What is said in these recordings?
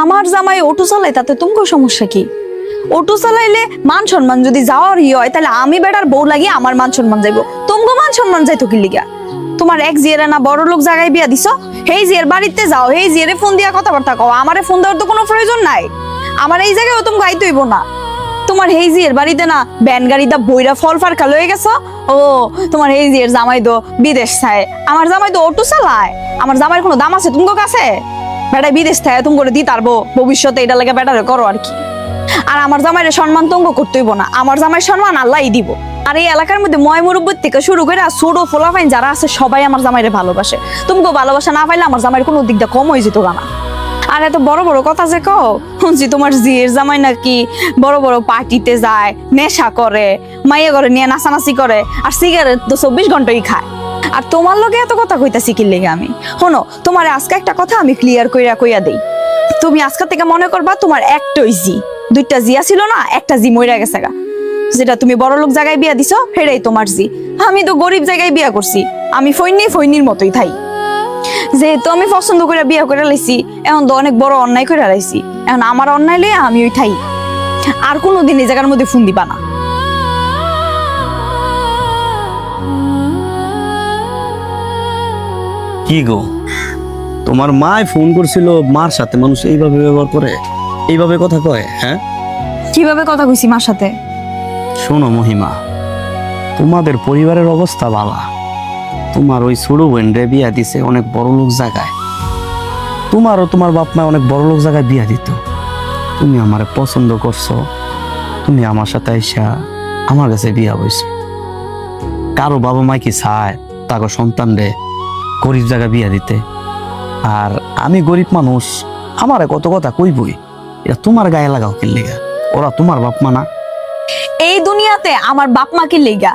আমার জামাই অটো চালায় তাতে তোমার সমস্যা কি? অটো চালাইলে মান সম্মান যদি যাওয়ার হয় তাহলে আমি বেটার বউ লাগি আমার মান সম্মান যাইবো, তোমাকে মান সম্মান যাইতো কি লিগা? তোমার এক জিয়ারে না বড় লোক জায়গায় বিয়া দিছ, হেই জিয়ার বাড়িতে যাও, হেই জিয়ারে ফোন দিয়া কথাবার্তা কও, আমারে ফোন দেওয়ার তো কোনো প্রয়োজন নাই। আমার এই জায়গায় তুমি গাইতে হইব না। তোমার হেই জিয়ার বাড়িতে না ব্যান গাড়িটা বইরা ফল ফারকা লয়ে গেছ। ও তোমার হেই জিয়ার জামাই তো বিদেশ থাকে, আমার জামাই তো অটো চালায়। আমার জামাইয়ের কোনো দাম আছে তোমার কাছে? বেটা বিদেশ থাকে তুমি করে দিতে পারবো ভবিষ্যতে, এটা লাগে বেটারে করো আর কি। আর আমার জামাইয়ের সম্মান তঙ্গ করতে হইব না, আমার জামাইয়ের সম্মান আল্লাহই দিব। আর এই এলাকার মধ্যে ময় মুরব্বর থেকে শুরু করে ছোট ফোলাফাইন যারা আছে সবাই আমার জামাইরে ভালোবাসে। তোমাকে ভালোবাসা না পাইলে আমার জামাইয়ের কোনো দিকটা কম হয়ে যেত না। আর এত বড় বড় কথা যে কও, শুনছি তোমার জিয়ের জামাই নাকি বড় বড় পার্টিতে যায়, নেশা করে, মাইয়া ঘরে নিয়ে নাচানাচি করে, আর সিগারেট তো 24 ঘন্টাই খায়। আর তোমার লগে এত কথা কইতাছি কি লেগে আমি? শোনো, তোমার আজকে একটা কথা আমি ক্লিয়ার কইয়া দেই। তুমি আজকে থেকে মনে করবা তোমার একটাই জি, দুইটা জিয়া ছিল না, একটা জি মইরা গেছে গা। যেটা তুমি বড় লোক জায়গায় বিয়া দিছো সেটাই তোমার জি। আমি তো গরিব জায়গায় বিয়া করছি, আমি ফৈনির মতোই থাই। যেহেতু আমি পছন্দ করে বিয়া করে লাইছি, এখন তো অনেক বড় অন্যায় করে লাইছি, এখন আমার অন্যায় লইয়া আমি ওই থাই। আর কোনোদিন এই জায়গার মধ্যে ফোন দিবা না। কি গো, তোমার মায় ফোন করছিল, মার সাথে মানুষ এইভাবে ব্যবহার করে, এইভাবে কথা কয়? হ্যাঁ, কিভাবে কথা কইছি মার সাথে? শোনো মহিমা, তোমাদের পরিবারের অবস্থা ভালো। তোমার ওই ছোট বোন রে বিয়া দিছে অনেক বড় লোক জায়গায়, তোমারও তোমার বাপ মা অনেক বড় লোক জায়গায় বিয়া দিত। তুমি আমারে পছন্দ করছো, তুমি আমার সাথে আইসা আমার কাছে বিয়া হইছো। কারো বাবা মা কি চায় তাকে সন্তান রে গরিব জায়গায় বিয়া দিতে? আর আমি গরিব মানুষ, আমারে কত কথা কইবই, এটা তোমার গায়ে লাগাও কি লেগা? ওরা তোমার বাপ মা না? এই দুনিয়াতে আমার বাপ মাকে লেগা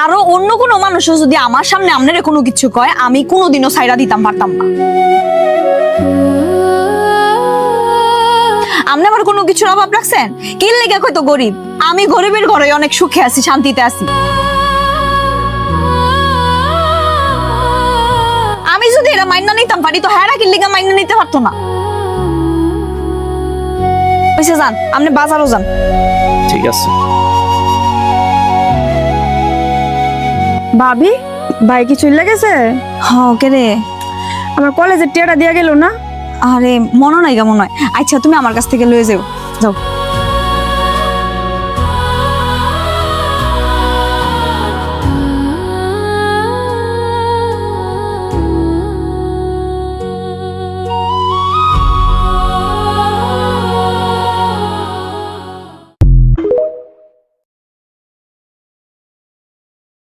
আরো অন্য কোনো মানুষ যদি আমার সামনে আপনারে কোনো কিছু কয়, আমি কোনোদিনও সাইরা দিতাম পারতাম না। আপনি আমার কোনো কিছুর অভাব রাখছেন? কি লেগে কই তো গরিব? আমি গরিবের ঘরে অনেক সুখে আছি, শান্তিতে আছি। আমি যদি এটা মাইনা নিতাম পারি তো হ্যাঁ কি লেগে মাইনা নিতে পারতো না। পয়সা যান, আপনি বাজারও যান। ঠিক আছে। ভাবি, ভাই কি চলে গেছে? হ কে রে? আমার কলেজের টিয়াটা দিয়া গেল না? আরে মনে নাই কেমন নয়। আচ্ছা তুমি আমার কাছ থেকে লয়ে যাও, যাও।